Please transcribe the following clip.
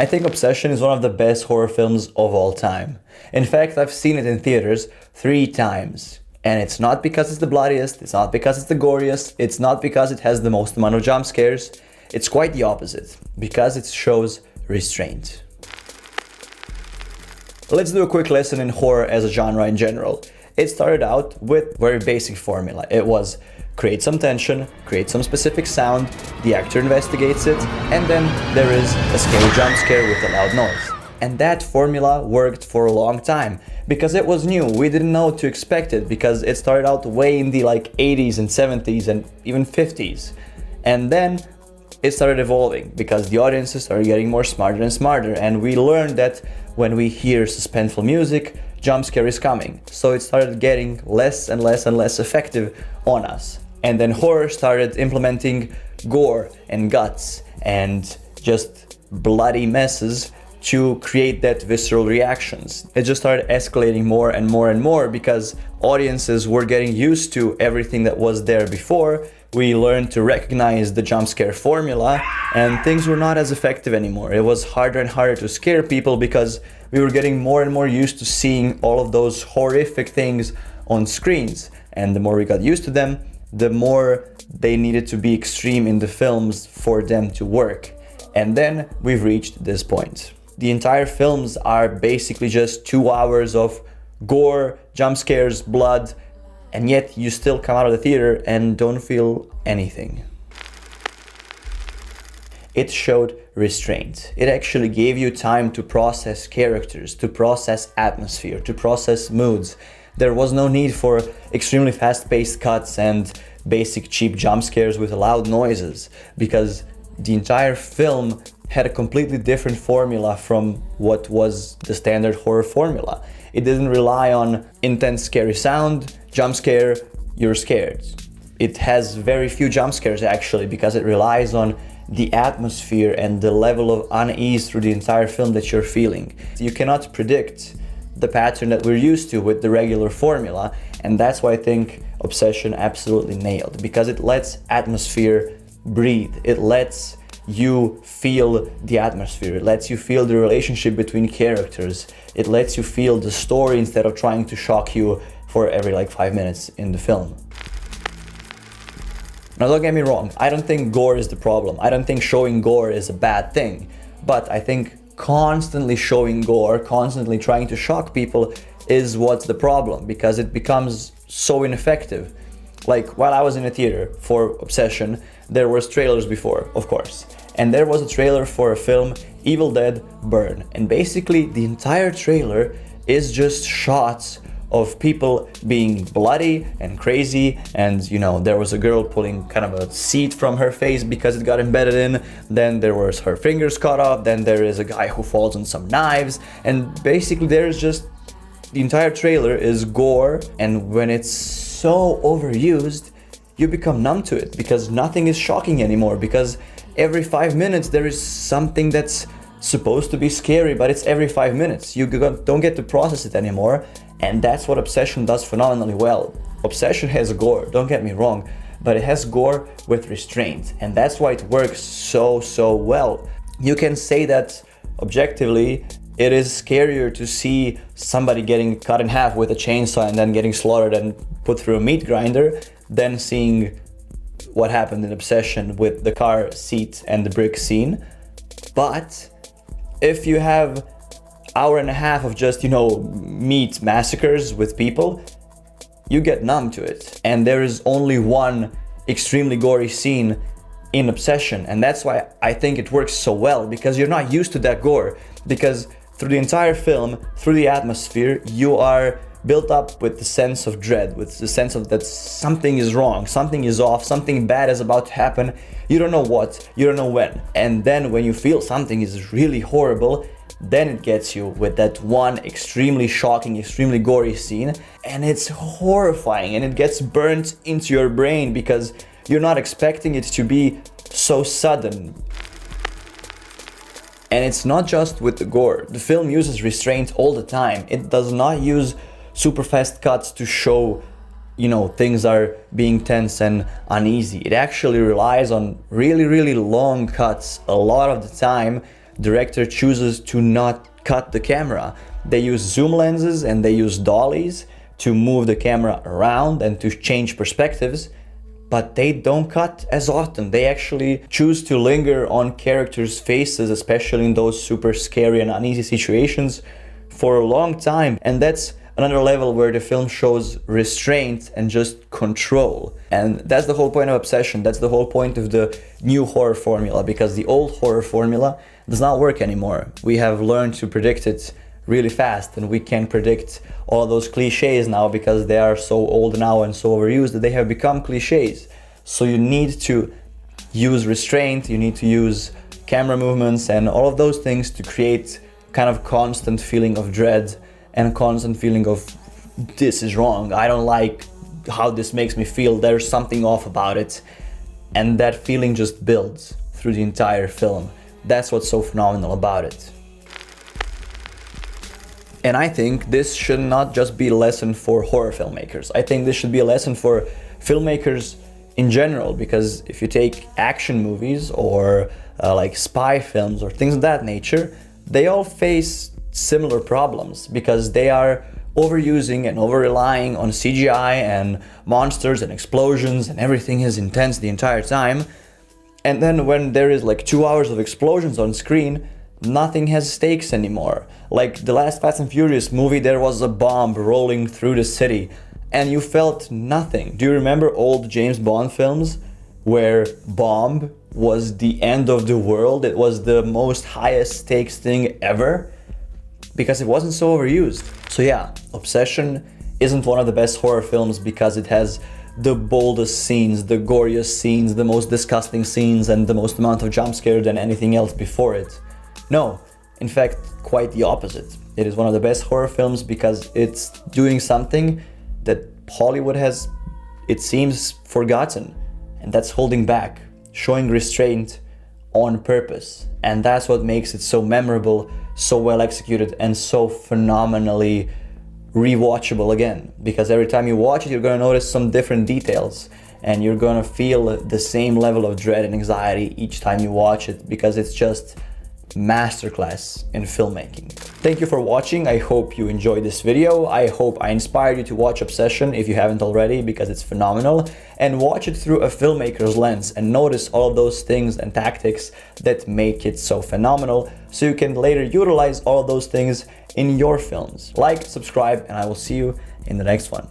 I think Obsession is one of the best horror films of all time. In fact, I've seen it in theaters 3 times. And it's not because it's the bloodiest, it's not because it's the goriest, it's not because it has the most amount of jump scares. It's quite the opposite, because it shows restraint. Let's do a quick lesson in horror as a genre in general. It started out with very basic formula. It was create some tension, create some specific sound, the actor investigates it, and then there is a scary jump scare with a loud noise. And that formula worked for a long time, because it was new. We didn't know what to expect it, because it started out way in the 80s and 70s and even 50s. And then it started evolving, because the audiences started getting more smarter and smarter, and we learned that when we hear suspenseful music, jump scare is coming. So it started getting less and less and less effective on us. And then horror started implementing gore and guts and just bloody messes to create that visceral reactions. It just started escalating more and more and more, because audiences were getting used to everything that was there before. We learned to recognize the jump scare formula, and things were not as effective anymore. It was harder and harder to scare people, because we were getting more and more used to seeing all of those horrific things on screens. And the more we got used to them, the more they needed to be extreme in the films for them to work. And then we've reached this point. The entire films are basically just 2 hours of gore, jump scares, blood, and yet you still come out of the theater and don't feel anything. It showed restraint. It actually gave you time to process characters, to process atmosphere, to process moods. There was no need for extremely fast-paced cuts and basic cheap jump scares with loud noises, because the entire film had a completely different formula from what was the standard horror formula. It didn't rely on intense scary sound, jump scare, you're scared. It has very few jump scares actually, because it relies on the atmosphere and the level of unease through the entire film that you're feeling. You cannot predict the pattern that we're used to with the regular formula, and that's why I think Obsession absolutely nailed, because it lets atmosphere breathe. It lets you feel the atmosphere. It lets you feel the relationship between characters. It lets you feel the story instead of trying to shock you for every 5 minutes in the film. Now don't get me wrong, I don't think gore is the problem. I don't think showing gore is a bad thing. But I think constantly showing gore, constantly trying to shock people is what's the problem, because it becomes so ineffective. While I was in a theater for Obsession, there was trailers before, of course. And there was a trailer for a film, Evil Dead Burn. And basically the entire trailer is just shots of people being bloody and crazy, and there was a girl pulling kind of a seed from her face because it got embedded in, then there was her fingers cut off, then there is a guy who falls on some knives, and basically there's just the entire trailer is gore. And when it's so overused, you become numb to it, because nothing is shocking anymore, because every 5 minutes there is something that's supposed to be scary, but it's every 5 minutes. You don't get to process it anymore. And that's what Obsession does phenomenally well. Obsession has gore, don't get me wrong, but it has gore with restraint. And that's why it works so well. You can say that objectively, it is scarier to see somebody getting cut in half with a chainsaw and then getting slaughtered and put through a meat grinder than seeing what happened in Obsession with the car seat and the brick scene. But if you have hour and a half of just, meat massacres with people, you get numb to it. And there is only one extremely gory scene in Obsession, and that's why I think it works so well, because you're not used to that gore. Because through the entire film, through the atmosphere, you are built up with the sense of dread, with the sense of that something is wrong, something is off, something bad is about to happen. You don't know what, you don't know when. And then when you feel something is really horrible, then it gets you with that one extremely shocking, extremely gory scene, and it's horrifying, and it gets burnt into your brain because you're not expecting it to be so sudden. And it's not just with the gore. The film uses restraint all the time. It does not use super fast cuts to show, things are being tense and uneasy. It actually relies on really long cuts a lot of the time director chooses to not cut the camera. They use zoom lenses and they use dollies to move the camera around and to change perspectives, but they don't cut as often. They actually choose to linger on characters' faces, especially in those super scary and uneasy situations, for a long time. And that's another level where the film shows restraint and just control. And that's the whole point of Obsession. That's the whole point of the new horror formula, because the old horror formula does not work anymore. We have learned to predict it really fast, and we can predict all those cliches now because they are so old now and so overused that they have become cliches. So you need to use restraint, you need to use camera movements and all of those things to create kind of constant feeling of dread and a constant feeling of this is wrong, I don't like how this makes me feel, there's something off about it. And that feeling just builds through the entire film. That's what's so phenomenal about it. And I think this should not just be a lesson for horror filmmakers. I think this should be a lesson for filmmakers in general, because if you take action movies or like spy films or things of that nature, they all face similar problems because they are overusing and over-relying on CGI and monsters and explosions, and everything is intense the entire time. And then when there is like 2 hours of explosions on screen, nothing has stakes anymore. Like the last Fast and Furious movie, there was a bomb rolling through the city and you felt nothing. Do you remember old James Bond films where bomb was the end of the world? It was the most highest stakes thing ever because it wasn't so overused. So yeah, Obsession isn't one of the best horror films because it has the boldest scenes, the goriest scenes, the most disgusting scenes, and the most amount of jump scare than anything else before it. No, in fact, quite the opposite. It is one of the best horror films because it's doing something that Hollywood has, it seems, forgotten. And that's holding back, showing restraint on purpose. And that's what makes it so memorable, so well executed, and so phenomenally rewatchable again. Because every time you watch it, you're gonna notice some different details. And you're gonna feel the same level of dread and anxiety each time you watch it, because it's just masterclass in filmmaking. Thank you for watching. I hope you enjoyed this video. I hope I inspired you to watch Obsession if you haven't already, because it's phenomenal, and watch it through a filmmaker's lens and notice all of those things and tactics that make it so phenomenal, so you can later utilize all of those things in your films. Like, subscribe, and I will see you in the next one.